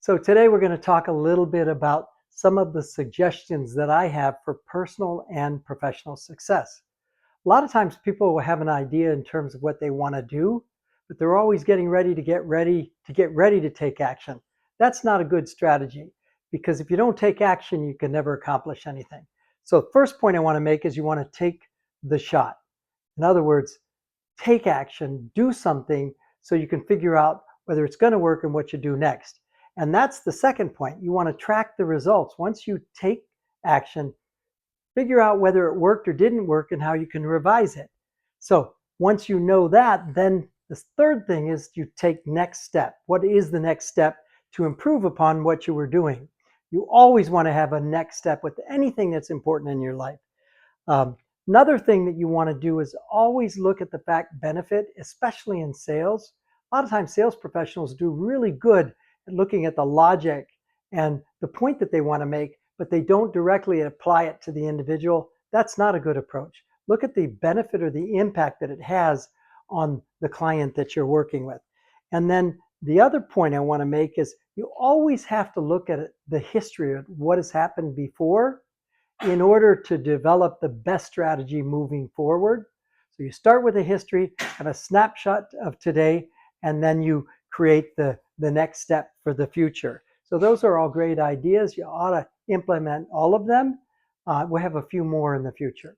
So today we're going to talk a little bit about some of the suggestions that I have for personal and professional success. A lot of times people will have an idea in terms of what they want to do, but they're always getting ready to get ready to take action. That's not a good strategy because if you don't take action, you can never accomplish anything. So first point I want to make is you want to take the shot. In other words, take action, do something so you can figure out whether it's going to work and what you do next. And that's the second point. You want to track the results. Once you take action, figure out whether it worked or didn't work and how you can revise it. So once you know that, then the third thing is you take next step. What is the next step to improve upon what you were doing? You always want to have a next step with anything that's important in your life. Um, Another thing that you want to do is always look at the fact benefit, especially in sales. A lot of times sales professionals do really good at looking at the logic and the point that they want to make, but they don't directly apply it to the individual. That's not a good approach. Look at the benefit or the impact that it has on the client that you're working with. And then the other point I want to make is you always have to look at the history of what has happened before in order to develop the best strategy moving forward. So you start with a history, have a snapshot of today, and then you create the next step for the future. So those are all great ideas. You ought to implement all of them. We'll have a few more in the future.